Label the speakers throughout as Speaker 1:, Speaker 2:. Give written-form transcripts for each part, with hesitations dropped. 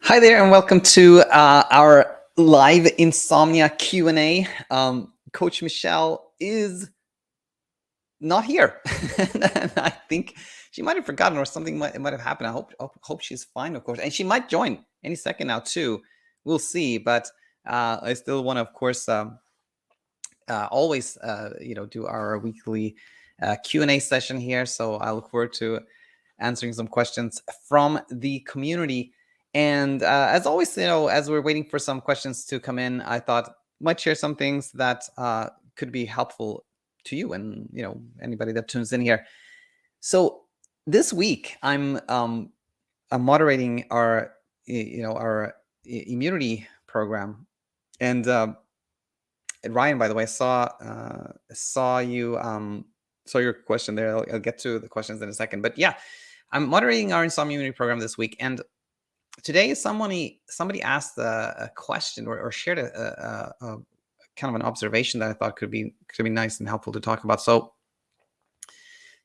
Speaker 1: Hi there, and welcome to our live Insomnia Q&A. Coach Michelle is not here. And I think she might have forgotten, or something might have happened. I hope she's fine, of course. And she might join any second now, too. We'll see. But I still want to, of course, always, do our weekly Q&A session here. So I look forward to answering some questions from the community. And as always, as we're waiting for some questions to come in, I thought might share some things that could be helpful to you and anybody that tunes in here. So this week, I'm moderating our immunity program, and Ryan, by the way, saw you saw your question there. I'll get to the questions in a second, but yeah, I'm moderating our Insomnia Immunity program this week, and today somebody asked a question or shared a kind of an observation that I thought could be nice and helpful to talk about. So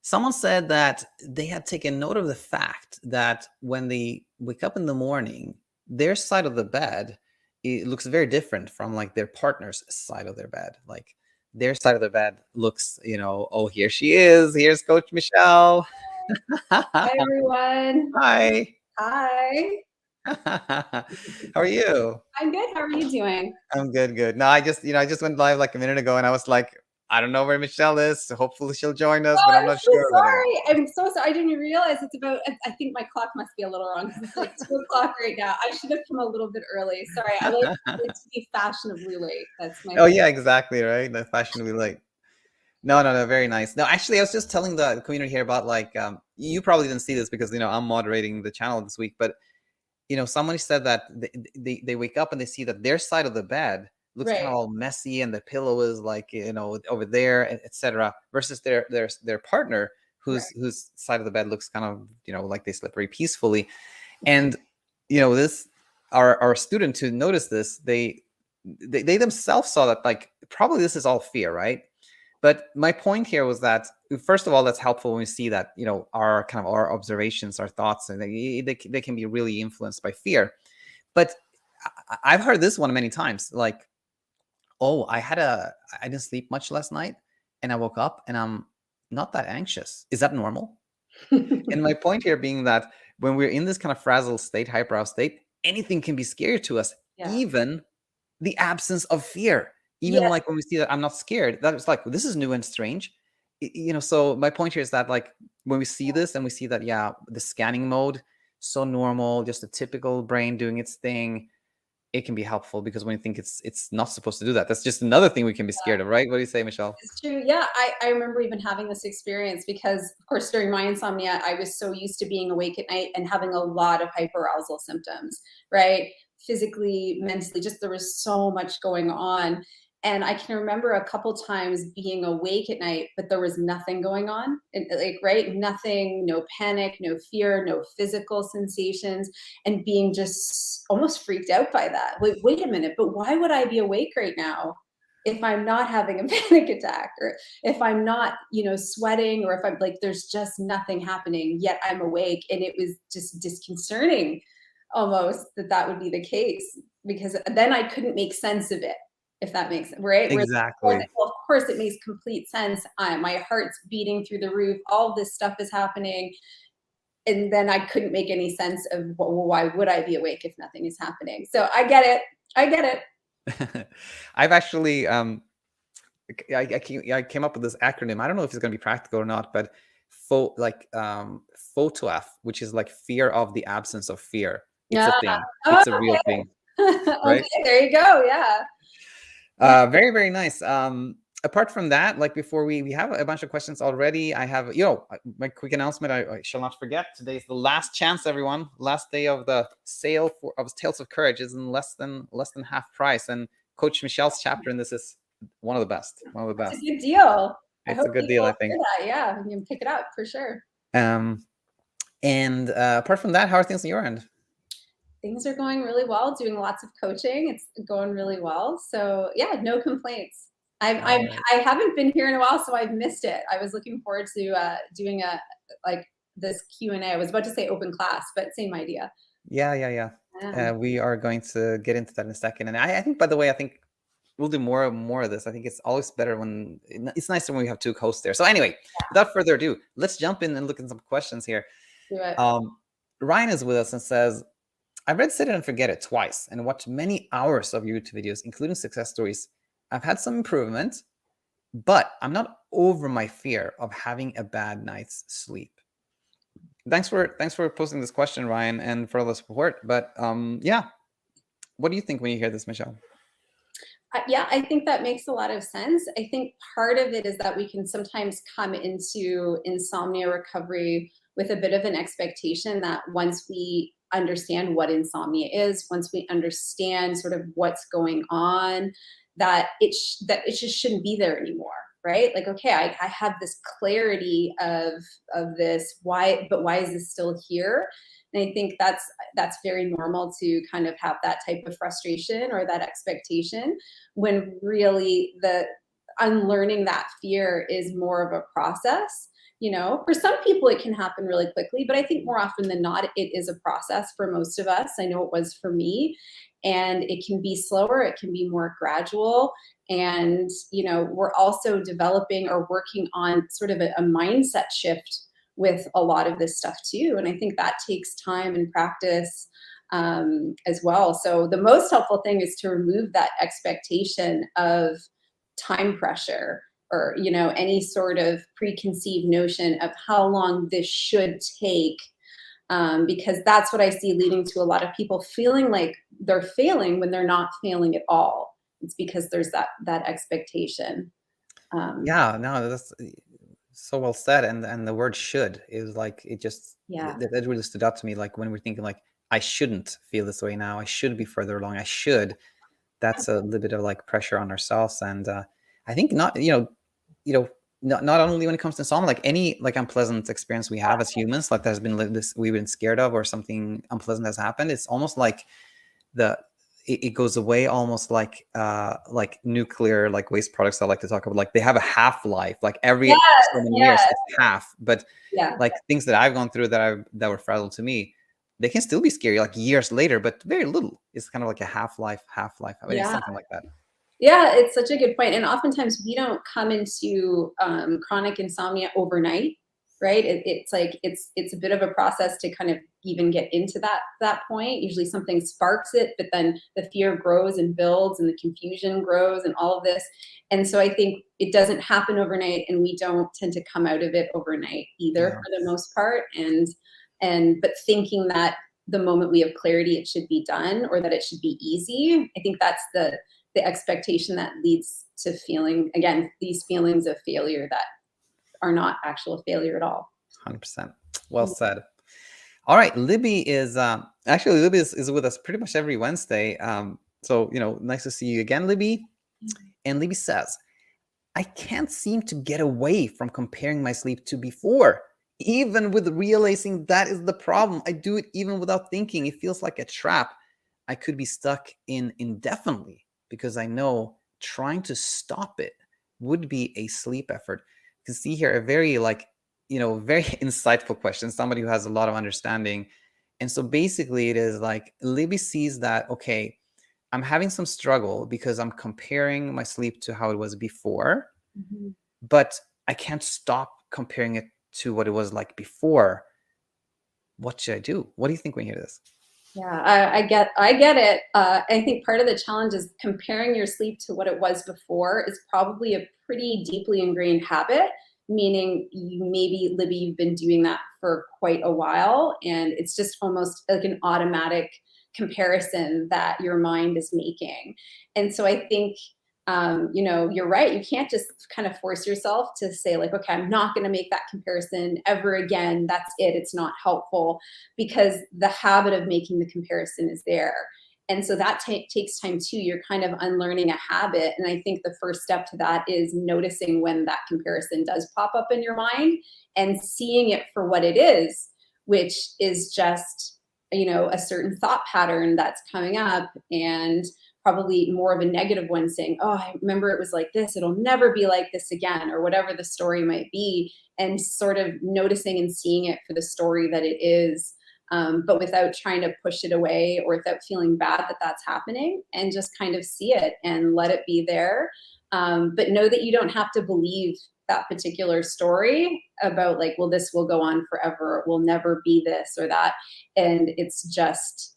Speaker 1: someone said that they had taken note of the fact that when they wake up in the morning, their side of the bed, it looks very different from like their partner's side of their bed. Like their side of the bed looks, oh, here she is. Here's Coach Michelle.
Speaker 2: Hi, everyone.
Speaker 1: Hi.
Speaker 2: Hi.
Speaker 1: How are you?
Speaker 2: I'm good. How are you doing?
Speaker 1: I'm good. No, I just went live like a minute ago, and I was like, I don't know where Michelle is. So hopefully she'll join us, but I'm
Speaker 2: I'm
Speaker 1: not
Speaker 2: so
Speaker 1: sure.
Speaker 2: sorry. I'm so sorry. I didn't even realize it's about, I think my clock must be a little wrong because it's like 2 o'clock right now. I should have come a little bit early. Sorry. I like it to be fashionably late. That's my
Speaker 1: Oh yeah, exactly, right? The fashionably late. No, very nice. No, actually, I was just telling the community here about like you probably didn't see this because I'm moderating the channel this week, but somebody said that they wake up and they see that their side of the bed looks kind of
Speaker 2: right.
Speaker 1: all messy, and the pillow is like over there, etc. Versus their partner,
Speaker 2: Right.
Speaker 1: whose side of the bed looks kind of like they slept very peacefully. And this our student who noticed this, they themselves saw that like probably this is all fear, right? But my point here was that, first of all, that's helpful when we see that, our kind of our observations, our thoughts, and they can be really influenced by fear. But I've heard this one many times, like, oh, I didn't sleep much last night, and I woke up and I'm not that anxious. Is that normal? And my point here being that when we're in this kind of frazzled state, hyperaroused state, anything can be scary to us,
Speaker 2: Yeah.
Speaker 1: even the absence of fear. Even
Speaker 2: Yes.
Speaker 1: like when we see that I'm not scared, that is like, this is new and strange. So my point here is that like when we see this and we see that, yeah, the scanning mode, so normal, just a typical brain doing its thing, it can be helpful, because when you think it's not supposed to do that, that's just another thing we can be scared of, right? What do you say, Michelle?
Speaker 2: It's true. Yeah, I remember even having this experience because, of course, during my insomnia, I was so used to being awake at night and having a lot of hyperarousal symptoms, right? Physically, mentally, just there was so much going on. And I can remember a couple times being awake at night, but there was nothing going on. And, like, right? Nothing, no panic, no fear, no physical sensations, and being just almost freaked out by that. Wait a minute, but why would I be awake right now if I'm not having a panic attack, or if I'm not, sweating, or if I'm like, there's just nothing happening, yet I'm awake. And it was just disconcerting almost that would be the case, because then I couldn't make sense of it, if that makes sense, right? Where
Speaker 1: Exactly.
Speaker 2: well, of course it makes complete sense. My heart's beating through the roof. All this stuff is happening. And then I couldn't make any sense of, well, why would I be awake if nothing is happening? So I get it. I get it.
Speaker 1: I've actually I came up with this acronym. I don't know if it's going to be practical or not, but FOTOAF, which is like fear of the absence of fear. It's a
Speaker 2: Yeah.
Speaker 1: thing.
Speaker 2: Oh,
Speaker 1: It's a real thing, right?
Speaker 2: okay, there you go. Yeah.
Speaker 1: Very, very nice. Apart from that, like before we have a bunch of questions already. I have, my quick announcement. I shall not forget. Today is the last chance, everyone. Last day of the sale of Tales of Courage is in less than half price. And Coach Michelle's chapter in this is one of the best. One of the
Speaker 2: It's a
Speaker 1: best.
Speaker 2: good deal. I
Speaker 1: It's
Speaker 2: hope
Speaker 1: a good deal,
Speaker 2: people
Speaker 1: I think.
Speaker 2: hear that. Yeah, you can pick it up for sure.
Speaker 1: And apart from that, how are things on your end?
Speaker 2: Things are going really well, doing lots of coaching. It's going really well. So yeah, no complaints.
Speaker 1: All right.
Speaker 2: I haven't been here in a while, so I've missed it. I was looking forward to doing like this Q&A. I was about to say open class, but same idea.
Speaker 1: Yeah.
Speaker 2: Yeah.
Speaker 1: We are going to get into that in a second. And I think, by the way, I think we'll do more and more of this. I think it's always better when it's nicer when we have two hosts there. So anyway, without further ado, let's jump in and look at some questions here.
Speaker 2: Do it.
Speaker 1: Ryan is with us and says, I've read Set It and Forget It twice and watched many hours of YouTube videos, including success stories. I've had some improvement, but I'm not over my fear of having a bad night's sleep. Thanks for posting this question, Ryan, and for all the support. But yeah, what do you think when you hear this, Michelle?
Speaker 2: Yeah, I think that makes a lot of sense. I think part of it is that we can sometimes come into insomnia recovery with a bit of an expectation that once we understand what insomnia is, once we understand sort of what's going on, that that it just shouldn't be there anymore, right? Like, okay, I have this clarity of this. Why is this still here? And I think that's very normal to kind of have that type of frustration or that expectation, when really the unlearning that fear is more of a process. For some people it can happen really quickly, but I think more often than not it is a process for most of us. I know it was for me, and it can be slower, it can be more gradual. And we're also developing or working on sort of a mindset shift with a lot of this stuff too, and I think that takes time and practice as well. So the most helpful thing is to remove that expectation of time pressure, or any sort of preconceived notion of how long this should take, because that's what I see leading to a lot of people feeling like they're failing when they're not failing at all. It's because there's that expectation.
Speaker 1: Yeah, no, that's so well said. And the word should is like, it just,
Speaker 2: Yeah.
Speaker 1: that really stood out to me. Like when we're thinking like, I shouldn't feel this way now, I should be further along, I should, that's a little bit of like pressure on ourselves. And I think not, not only when it comes to insomnia, like any like unpleasant experience we have as humans, like there's been this we've been scared of, or something unpleasant has happened, it's almost like it goes away, almost like nuclear, like waste products I like to talk about, like they have a half-life, like every
Speaker 2: Yes,
Speaker 1: so many years
Speaker 2: yes,
Speaker 1: it's half. But
Speaker 2: yeah.
Speaker 1: like things that I've gone through that were fragile to me, they can still be scary like years later, but very little. It's kind of like a half-life. I mean, it's
Speaker 2: Yeah.
Speaker 1: something like that.
Speaker 2: Yeah, it's such a good point. And oftentimes we don't come into chronic insomnia overnight, right? It's like it's a bit of a process to kind of even get into that point. Usually something sparks it, but then the fear grows and builds, and the confusion grows, and all of this. And so I think it doesn't happen overnight, and we don't tend to come out of it overnight either,
Speaker 1: Yeah.
Speaker 2: for the most part. But thinking that the moment we have clarity, it should be done, or that it should be easy. I think that's the expectation that leads to feeling, again, these feelings of failure that are not actual failure at all.
Speaker 1: 100%. Well said. All right, Libby is actually Libby is with us pretty much every Wednesday. So nice to see you again, Libby. And Libby says, I can't seem to get away from comparing my sleep to before. Even with realizing that is the problem, I do it even without thinking. It feels like a trap I could be stuck in indefinitely, because I know trying to stop it would be a sleep effort. You can see here a very very insightful question, somebody who has a lot of understanding. And so basically it is like Libby sees that, okay, I'm having some struggle because I'm comparing my sleep to how it was before, but I can't stop comparing it to what it was like before. What should I do? What do you think when you hear this?
Speaker 2: Yeah, I get it. I think part of the challenge is comparing your sleep to what it was before is probably a pretty deeply ingrained habit, meaning Libby, you've been doing that for quite a while, and it's just almost like an automatic comparison that your mind is making. And so I think you're right. You can't just kind of force yourself to say like, okay, I'm not going to make that comparison ever again. That's it. It's not helpful, because the habit of making the comparison is there. And so that takes time too. You're kind of unlearning a habit. And I think the first step to that is noticing when that comparison does pop up in your mind and seeing it for what it is, which is just, a certain thought pattern that's coming up, and probably more of a negative one, saying, oh, I remember it was like this, it'll never be like this again, or whatever the story might be, and sort of noticing and seeing it for the story that it is, but without trying to push it away or without feeling bad that that's happening, and just kind of see it and let it be there. But know that you don't have to believe that particular story about like, well, this will go on forever. It will never be this or that. And it's just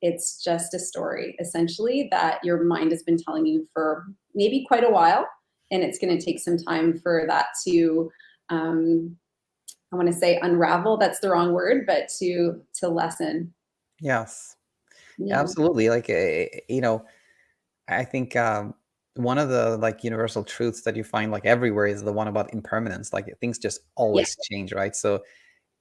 Speaker 2: a story essentially that your mind has been telling you for maybe quite a while. And it's going to take some time for that to, I want to say unravel. That's the wrong word, but to lessen.
Speaker 1: Yes,
Speaker 2: Yeah.
Speaker 1: absolutely. Like, I think one of the like universal truths that you find like everywhere is the one about impermanence. Like things just
Speaker 2: Yeah.
Speaker 1: always change, right? So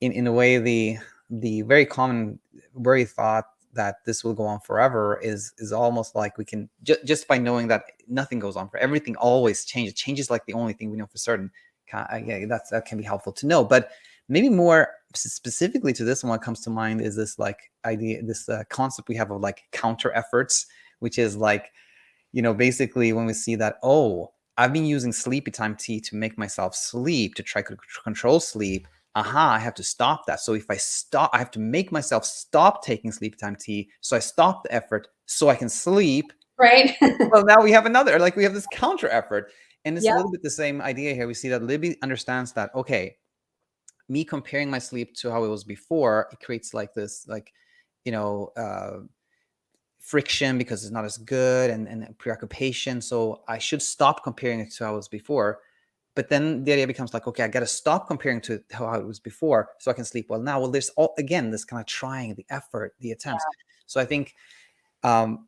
Speaker 1: in a way, the very common worry thought that this will go on forever is almost like we can just by knowing that nothing goes on for everything always changes. Change is like the only thing we know for certain. Yeah, that can be helpful to know. But maybe more specifically to this one, what comes to mind is this like idea, this concept we have of like counter efforts, which is like, basically when we see that, oh, I've been using sleepy time tea to make myself sleep, to try to control sleep. Aha, I have to stop that. So if I stop, I have to make myself stop taking sleepy time tea. So I stop the effort so I can sleep.
Speaker 2: Right.
Speaker 1: Well, now we have another, like we have this counter effort. And it's a
Speaker 2: Yeah.
Speaker 1: little bit the same idea here. We see that Libby understands that, okay, me comparing my sleep to how it was before, it creates like this, like, you know, friction because it's not as good and preoccupation. So I should stop comparing it to how it was before. But then the idea becomes like, okay, I got to stop comparing to how it was before so I can sleep well now. Well, there's again, this kind of trying, the effort, the attempts. So I think, um,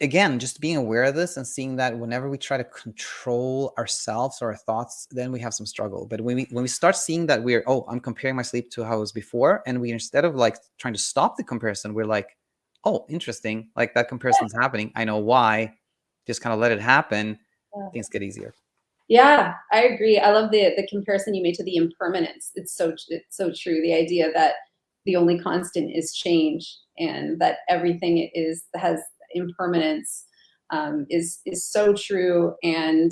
Speaker 1: again, just being aware of this and seeing that whenever we try to control ourselves or our thoughts, then we have some struggle. But when we start seeing that we're, oh, I'm comparing my sleep to how it was before, and we, instead of like trying to stop the comparison, we're like, oh, interesting, like that comparison's happening, I know why, just kind of let it happen,
Speaker 2: Yeah.
Speaker 1: things get easier.
Speaker 2: Yeah, I agree. I love the comparison you made to the impermanence. It's so true. The idea that the only constant is change, and that everything is has impermanence, is so true. And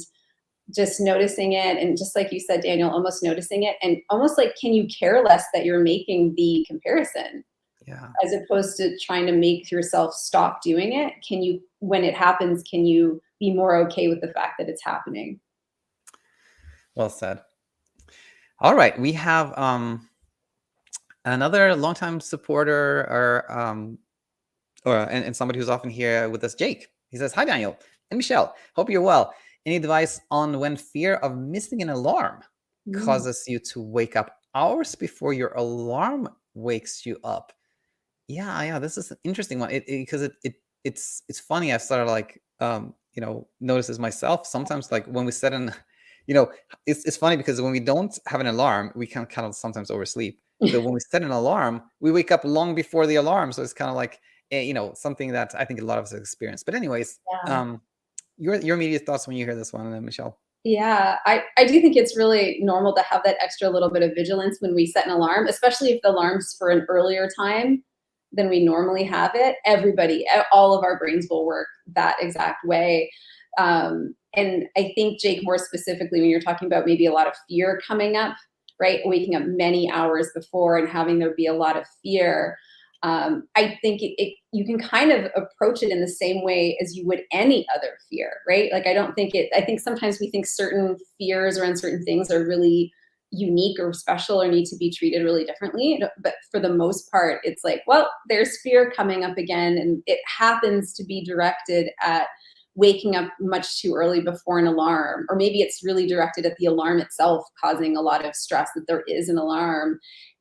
Speaker 2: just noticing it, and just like you said, Daniel, almost noticing it, and almost like, can you care less that you're making the comparison,
Speaker 1: Yeah,
Speaker 2: as opposed to trying to make yourself stop doing it? Can you, when it happens, can you be more okay with the fact that it's happening?
Speaker 1: well said. All right, we have another longtime supporter, and somebody who's often here with us, Jake. He says, hi, Daniel and Michelle. Hope you're well. Any advice on when fear of missing an alarm
Speaker 2: Mm.
Speaker 1: causes you to wake up hours before your alarm wakes you up? Yeah, this is an interesting one. Because it's funny. I started like notices myself sometimes, like when we set an, you know, it's funny because when we don't have an alarm, we can kind of sometimes oversleep. But when we set an alarm, we wake up long before the alarm. So it's kind of like something that I think a lot of us have experienced. But anyways,
Speaker 2: Yeah.
Speaker 1: your immediate thoughts when you hear this one, Michelle?
Speaker 2: Yeah, I do think it's really normal to have that extra little bit of vigilance when we set an alarm, especially if the alarm's for an earlier time than we normally have it. All of our brains will work that exact way. And I think, Jake, more specifically, when you're talking about maybe a lot of fear coming up, right? Waking up many hours before and having there be a lot of fear. I think you can kind of approach it in the same way as you would any other fear, right? Like, I think sometimes we think certain fears around certain things are really unique or special or need to be treated really differently. But for the most part, it's like, well, there's fear coming up again, and it happens to be directed at waking up much too early before an alarm, or maybe it's really directed at the alarm itself causing a lot of stress that there is an alarm,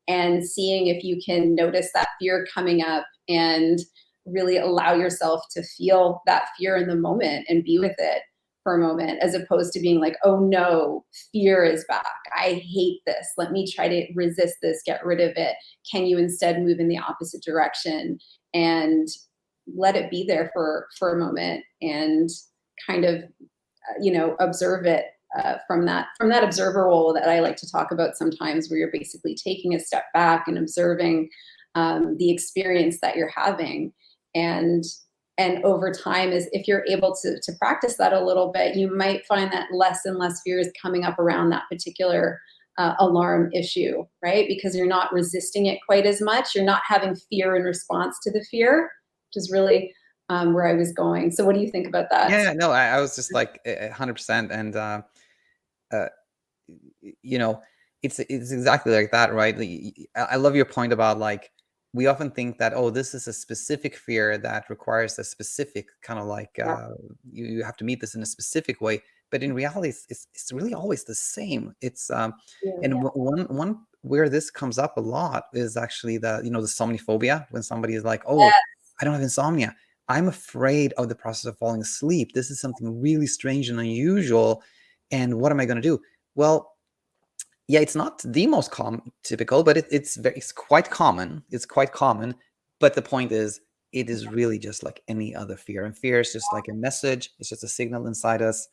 Speaker 2: and seeing if you can notice that fear coming up and really allow yourself to feel that fear in the moment and be with it for a moment, as opposed to being like, oh no, fear is back. I hate this. Let me try to resist this, get rid of it. Can you instead move in the opposite direction and let it be there for a moment, and kind of observe it, from that observer role that I like to talk about sometimes, where you're basically taking a step back and observing the experience that you're having. And and over time, is if you're able to practice that a little bit, you might find that less and less fear is coming up around that particular alarm issue, right? Because you're not resisting it quite as much. You're not having fear in response to the fear, which is really where I was going. So, what do you think about that?
Speaker 1: Yeah, no, I was just like 100%. And uh, you know, it's exactly like that, right? I love your point about like we often think that, oh, this is a specific fear that requires a specific kind of like
Speaker 2: Yeah,
Speaker 1: you have to meet this in a specific way, but in reality it's really always the same. It's
Speaker 2: yeah,
Speaker 1: and one where this comes up a lot is actually the somniphobia, when somebody is like, oh, I don't have insomnia, I'm afraid of the process of falling asleep, this is something really strange and unusual, and what am I going to do? Well, yeah, it's not the most typical, but it's quite common. It's quite common. But the point is, it is really just like any other fear. And fear is just like a message. It's just a signal inside us.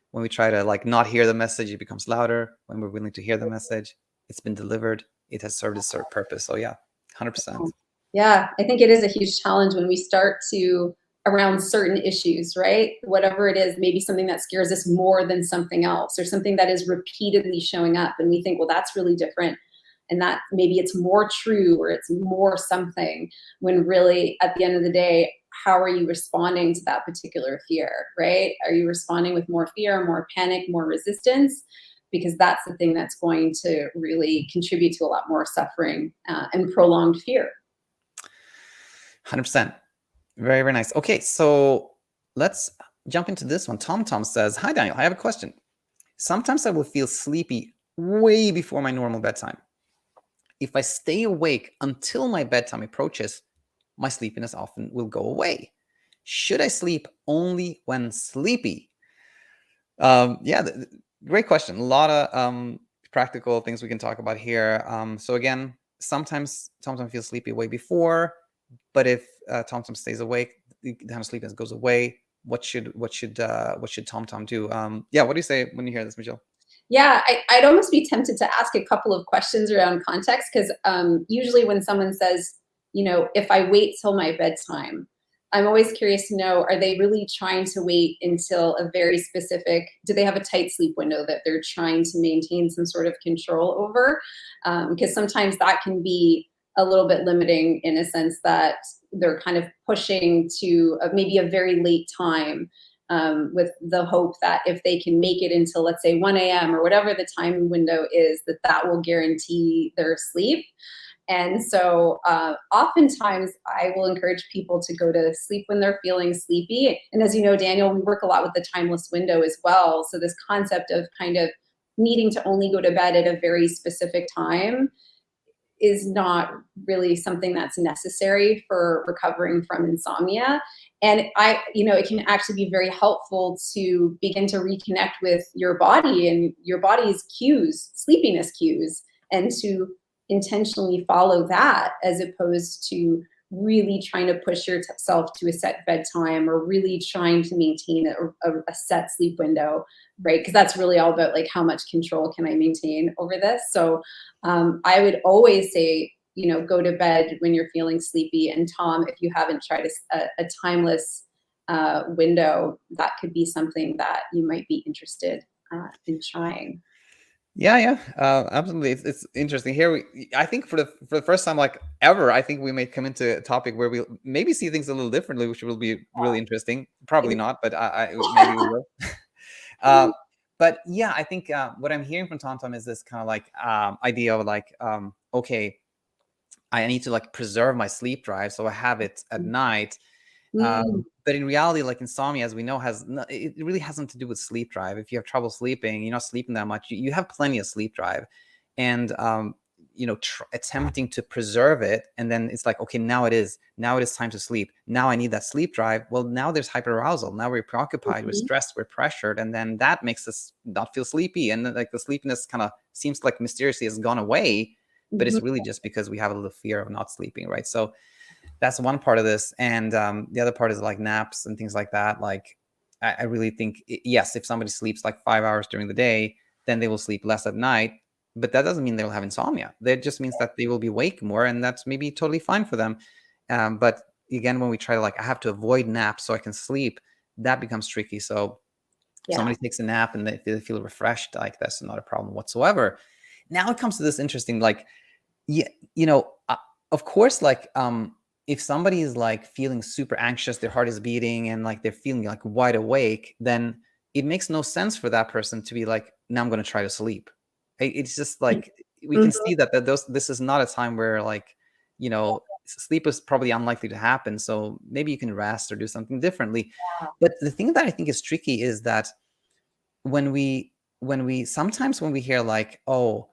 Speaker 1: When we try to like not hear the message, it becomes louder. When we're willing to hear the message, it's been delivered. It has served its purpose. So yeah, 100%.
Speaker 2: yeah, I think it is a huge challenge when we start to around certain issues, right? Whatever it is, maybe something that scares us more than something else, or something that is repeatedly showing up. And we think, well, that's really different. And that maybe it's more true or it's more something, when really at the end of the day, how are you responding to that particular fear, right? Are you responding with more fear, more panic, more resistance? Because that's the thing that's going to really contribute to a lot more suffering and prolonged fear.
Speaker 1: 100%. Very, very nice. Okay, so let's jump into this one. Tom says, hi, Daniel, I have a question. Sometimes I will feel sleepy way before my normal bedtime. If I stay awake until my bedtime approaches, my sleepiness often will go away. Should I sleep only when sleepy? Yeah, great question. A lot of practical things we can talk about here. So again, sometimes TomTom feels sleepy way before, but if TomTom stays awake, the kind of sleepiness goes away. What should TomTom do? Yeah, what do you say when you hear this, Michelle?
Speaker 2: Yeah, I'd almost be tempted to ask a couple of questions around context, because usually when someone says, if I wait till my bedtime, I'm always curious to know, are they really trying to wait until a very specific, do they have a tight sleep window that they're trying to maintain some sort of control over? Because sometimes that can be a little bit limiting, in a sense that they're kind of pushing to maybe a very late time, with the hope that if they can make it until, let's say, 1 a.m. or whatever the time window is, that will guarantee their sleep. And so oftentimes I will encourage people to go to sleep when they're feeling sleepy. And as you know, Daniel, we work a lot with the timeless window as well. So this concept of kind of needing to only go to bed at a very specific time is not really something that's necessary for recovering from insomnia. And it can actually be very helpful to begin to reconnect with your body and your body's cues, sleepiness cues, and to intentionally follow that, as opposed to really trying to push yourself to a set bedtime, or really trying to maintain a set sleep window, right? Because that's really all about like, how much control can I maintain over this? So I would always say, go to bed when you're feeling sleepy. And Tom, if you haven't tried a timeless window, that could be something that you might be interested in trying.
Speaker 1: Yeah, absolutely. It's interesting here. I think for the first time like ever, I think we may come into a topic where we maybe see things a little differently, which will be really interesting. Probably not, but maybe we will. uh, but yeah, I think what I'm hearing from Tom is this kind of like idea of like, okay, I need to like preserve my sleep drive, so I have it at night.
Speaker 2: Mm,
Speaker 1: But in reality, like insomnia, as we know, it really has nothing to do with sleep drive. If you have trouble sleeping, you're not sleeping that much, you have plenty of sleep drive. And attempting to preserve it, and then it's like, okay, now it is time to sleep. Now I need that sleep drive. Well, now there's hyperarousal. Now we're preoccupied, we're
Speaker 2: mhm,
Speaker 1: stressed, we're pressured, and then that makes us not feel sleepy. And then, like the sleepiness kind of seems like mysteriously has gone away, but
Speaker 2: mhm,
Speaker 1: it's really just because we have a little fear of not sleeping, right? So that's one part of this. And the other part is like naps and things like that. Like I really think, yes, if somebody sleeps like 5 hours during the day, then they will sleep less at night, but that doesn't mean they'll have insomnia. That just means that they will be awake more, and that's maybe totally fine for them. But again, when we try to like, I have to avoid naps so I can sleep, that becomes tricky. So if
Speaker 2: yeah.
Speaker 1: somebody takes a nap and they feel refreshed, like that's not a problem whatsoever. Now it comes to this interesting, like, yeah, you know, of course, like, if somebody is like feeling super anxious, their heart is beating, and like they're feeling like wide awake, then it makes no sense for that person to be like, now I'm going to try to sleep. It's just like we can
Speaker 2: Mhm.
Speaker 1: see that this is not a time where, like, you know, sleep is probably unlikely to happen. So maybe you can rest or do something differently. But the thing that I think is tricky is that when we sometimes when we hear like, oh,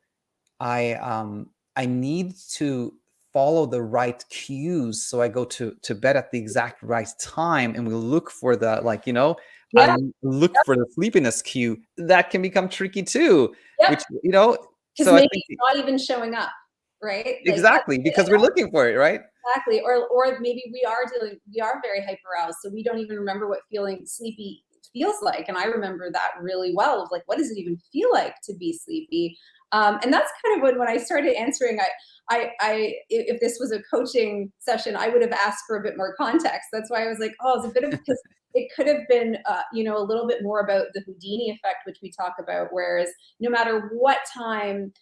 Speaker 1: I need to follow the right cues, so I go to bed at the exact right time, and we look for the, like, you know, I
Speaker 2: Yeah.
Speaker 1: look for the sleepiness cue. That can become tricky too,
Speaker 2: Yep.
Speaker 1: which, you know,
Speaker 2: Because
Speaker 1: so I
Speaker 2: maybe
Speaker 1: think
Speaker 2: it's not even showing up, right? Like
Speaker 1: exactly, because we're looking for it, right?
Speaker 2: exactly. Or maybe we are very hyper aroused, so we don't even remember what feeling sleepy feels like. And I remember that really well, of like, what does it even feel like to be sleepy? And that's kind of when I started answering, if this was a coaching session, I would have asked for a bit more context. That's why I was like, oh, it's a bit of, because it could have been, a little bit more about the Houdini effect, which we talk about. Whereas no matter what time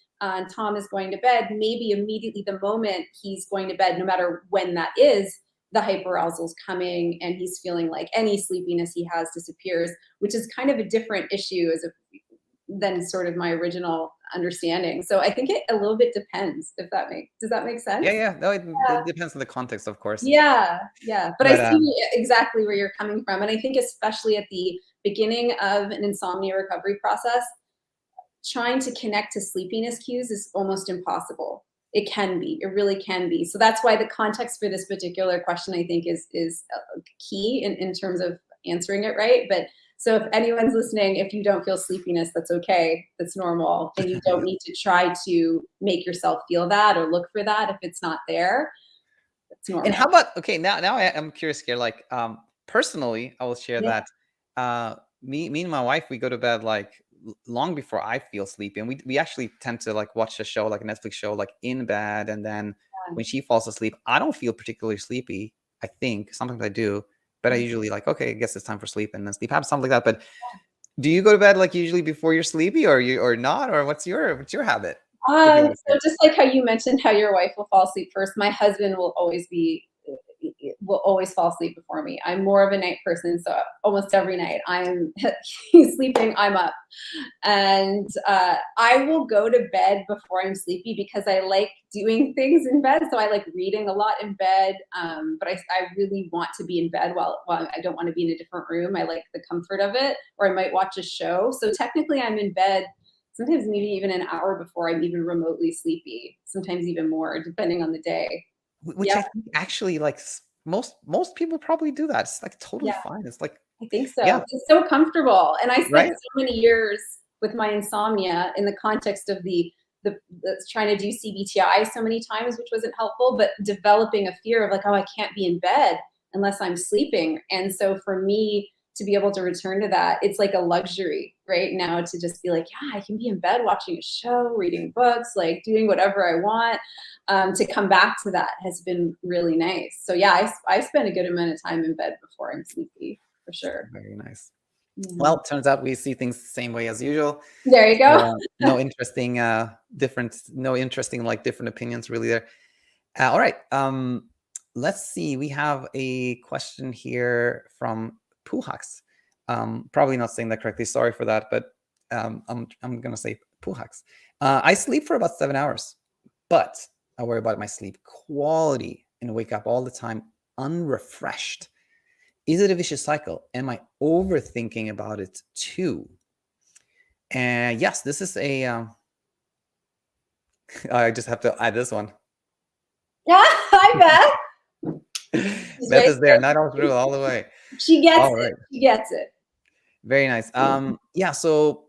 Speaker 2: Tom is going to bed, maybe immediately the moment he's going to bed, no matter when that is, the hyperarousal's coming and he's feeling like any sleepiness he has disappears, which is kind of a different issue than sort of my original understanding. So I think it a little bit depends, if that makes does that make
Speaker 1: Yeah,
Speaker 2: sense?
Speaker 1: yeah. No,
Speaker 2: Yeah.
Speaker 1: it depends on the context, of course.
Speaker 2: Yeah, yeah. But I
Speaker 1: But
Speaker 2: see exactly where you're coming from. And I think especially at the beginning of an insomnia recovery process, trying to connect to sleepiness cues is almost impossible. It can be. It really can be. So that's why the context for this particular question, I think, is key in terms of answering it right. But so if anyone's listening, if you don't feel sleepiness, that's okay. That's normal, and you don't need to try to make yourself feel that or look for that if it's not there. It's
Speaker 1: and how
Speaker 2: normal.
Speaker 1: about, okay, now I'm curious here. Like, personally, I will share
Speaker 2: Yeah.
Speaker 1: that me and my wife, we go to bed like long before I feel sleepy, and we actually tend to like watch a show, like a Netflix show, like in bed, and then when she falls asleep, I don't feel particularly sleepy. I think sometimes I do, but I usually like, okay, I guess it's time for sleep, and then sleep happens, something like that. But do you go to bed like usually before you're sleepy, or you or not, or what's your habit, if you want to
Speaker 2: So
Speaker 1: share?
Speaker 2: just like how you mentioned how your wife will fall asleep first, my husband will always fall asleep before me. I'm more of a night person, so almost every night I'm he's sleeping, I'm up. And I will go to bed before I'm sleepy because I like doing things in bed. So I like reading a lot in bed, but I really want to be in bed while I don't want to be in a different room. I like the comfort of it, or I might watch a show. So technically, I'm in bed sometimes maybe even an hour before I'm even remotely sleepy. Sometimes even more, depending on the day.
Speaker 1: Which
Speaker 2: Yeah,
Speaker 1: I think actually, like, most people probably do that. It's like totally
Speaker 2: yeah.
Speaker 1: fine. It's like,
Speaker 2: I think so.
Speaker 1: yeah,
Speaker 2: It's so comfortable, and I spent
Speaker 1: right?
Speaker 2: so many years with my insomnia in the context of the trying to do CBTI so many times, which wasn't helpful, but developing a fear of like, oh, I can't be in bed unless I'm sleeping. And so for me to be able to return to that, it's like a luxury right now to just be like, yeah, I can be in bed watching a show, reading books, like doing whatever I want. To come back to that has been really nice. So yeah, I spend a good amount of time in bed before I'm sleepy for sure.
Speaker 1: Very nice.
Speaker 2: Yeah.
Speaker 1: Well, turns out we see things the same way as usual.
Speaker 2: There you
Speaker 1: So,
Speaker 2: go.
Speaker 1: no interesting, like, different opinions really there. All right. Let's see. We have a question here from Puhax. Probably not saying that correctly. Sorry for that, but I'm gonna say Puhax. I sleep for about 7 hours, but I worry about my sleep quality and wake up all the time unrefreshed. Is it a vicious cycle? Am I overthinking about it too? And yes, this is a. I just have to add this one.
Speaker 2: Yeah, I bet. She's
Speaker 1: Beth
Speaker 2: right
Speaker 1: is there, not all through, all the way.
Speaker 2: there. She gets
Speaker 1: All
Speaker 2: it.
Speaker 1: right,
Speaker 2: She gets it.
Speaker 1: very nice. Yeah. So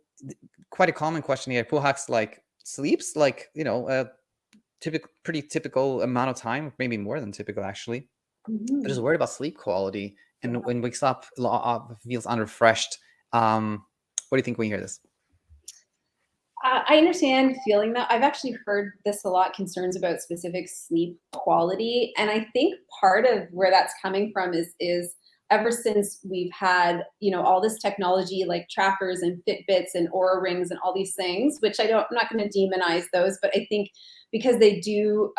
Speaker 1: quite a common question here. Puhax like sleeps like, a pretty typical amount of time, maybe more than typical actually. But
Speaker 2: Mhm.
Speaker 1: just worried about sleep quality,
Speaker 2: Yeah.
Speaker 1: and when wakes up, feels unrefreshed. What do you think when you hear this?
Speaker 2: I understand feeling that. I've actually heard this a lot, concerns about specific sleep quality. And I think part of where that's coming from is ever since we've had, all this technology like trackers and Fitbits and Aura rings and all these things, which I'm not going to demonize those, but I think because they do,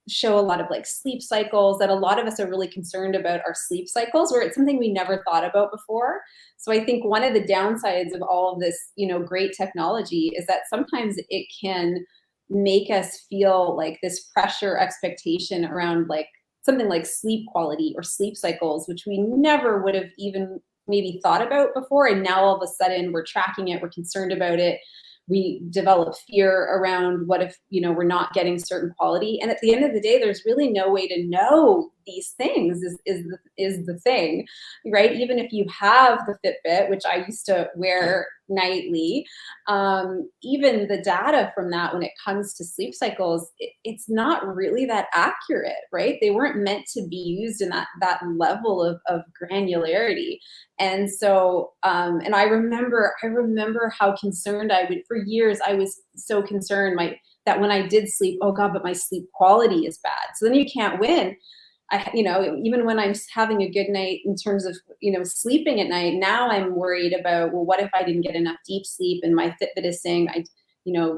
Speaker 2: show a lot of like sleep cycles, that a lot of us are really concerned about our sleep cycles, where it's something we never thought about before. So I think one of the downsides of all of this, great technology is that sometimes it can make us feel like this pressure expectation around like something like sleep quality or sleep cycles, which we never would have even maybe thought about before. And now all of a sudden we're tracking it, we're concerned about it. We develop fear around what if, we're not getting certain quality. And at the end of the day, there's really no way to know these things is the thing, right? Even if you have the Fitbit, which I used to wear nightly, even the data from that when it comes to sleep cycles, it's not really that accurate, right? They weren't meant to be used in that level of granularity. And so, and I remember how concerned for years, I was so concerned that when I did sleep, oh God, but my sleep quality is bad. So then you can't win. Even when I'm having a good night in terms of, sleeping at night, now I'm worried about, well, what if I didn't get enough deep sleep and my Fitbit is saying,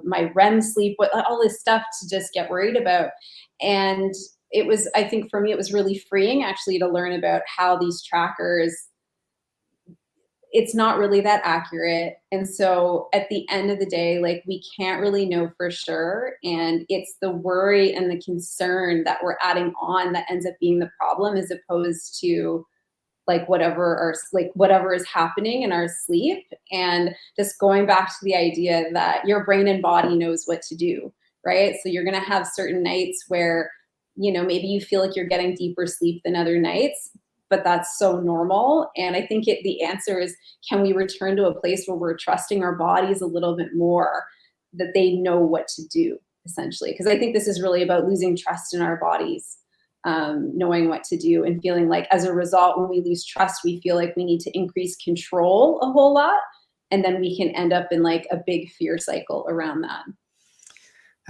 Speaker 2: my REM sleep, all this stuff to just get worried about. And I think for me, it was really freeing actually to learn about how these trackers, it's not really that accurate. And so at the end of the day, like we can't really know for sure. And it's the worry and the concern that we're adding on that ends up being the problem, as opposed to like whatever is happening in our sleep. And just going back to the idea that your brain and body knows what to do, right? So you're going to have certain nights where, maybe you feel like you're getting deeper sleep than other nights, but that's so normal. And I think the answer is, can we return to a place where we're trusting our bodies a little bit more, that they know what to do, essentially? Because I think this is really about losing trust in our bodies, knowing what to do, and feeling like as a result, when we lose trust, we feel like we need to increase control a whole lot. And then we can end up in like a big fear cycle around that.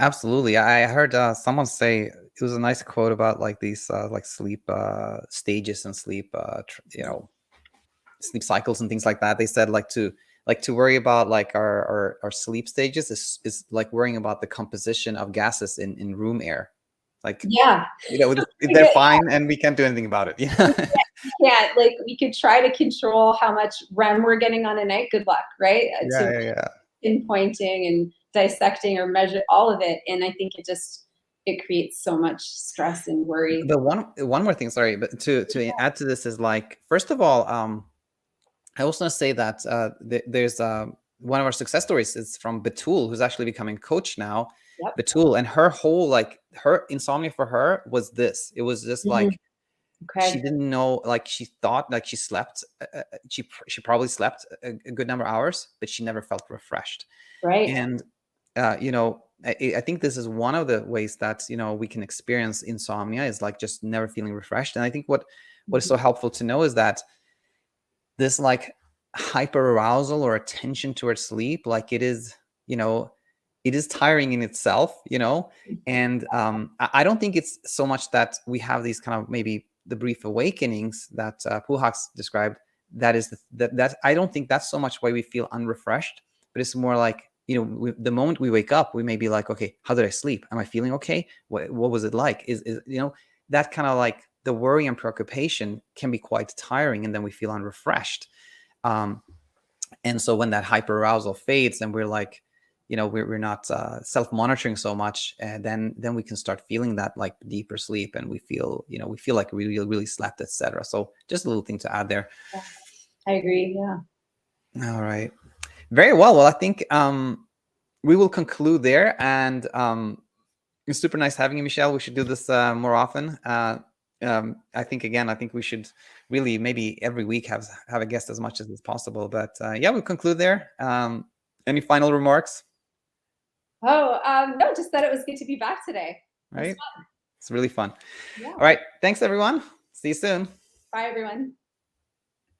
Speaker 1: Absolutely. I heard someone say, it was a nice quote about like these like sleep stages and sleep sleep cycles and things like that. They said like to worry about like our sleep stages is like worrying about the composition of gases in room air. Like,
Speaker 2: Yeah.
Speaker 1: they're fine and we can't do anything about it. Yeah.
Speaker 2: Yeah, like we could try to control how much REM we're getting on a night. Good luck, right? To
Speaker 1: Yeah.
Speaker 2: pinpointing and dissecting or measure all of it. And I think it creates so much stress and worry.
Speaker 1: The one more thing, sorry, but to add to this is like, first of all, I also want to say that there's one of our success stories is from Betul, who's actually becoming coach now.
Speaker 2: Yep.
Speaker 1: Betul, and her whole her insomnia for her was this. It was just like,
Speaker 2: okay.
Speaker 1: She didn't know, like she thought like she slept, she probably slept a good number of hours, but she never felt refreshed.
Speaker 2: Right.
Speaker 1: And I think this is one of the ways that we can experience insomnia, is like just never feeling refreshed. And I think what is so helpful to know is that this like hyper arousal or attention towards sleep, like it is tiring in itself, and I don't think it's so much that we have these kind of maybe the brief awakenings that Puhax described. That is that I don't think that's so much why we feel unrefreshed, but it's more like, the moment we wake up, we may be like, okay, how did I sleep? Am I feeling okay? What was it like? Is that kind of like the worry and preoccupation can be quite tiring, and then we feel unrefreshed. And so when that hyperarousal fades, and we're like, we're not self-monitoring so much, and then we can start feeling that like deeper sleep, and we feel like we really slept, etc. So just a little thing to add there.
Speaker 2: Yeah, I agree. Yeah.
Speaker 1: All right. Very well. Well, I think we will conclude there, and it's super nice having you, Michelle. We should do this more often. I think we should really maybe every week have a guest as much as is possible. But yeah, we'll conclude there. Any final remarks?
Speaker 2: Oh, no, just that it was good to be back today.
Speaker 1: Right. It's really fun.
Speaker 2: Yeah.
Speaker 1: All right. Thanks, everyone. See you soon.
Speaker 2: Bye, everyone.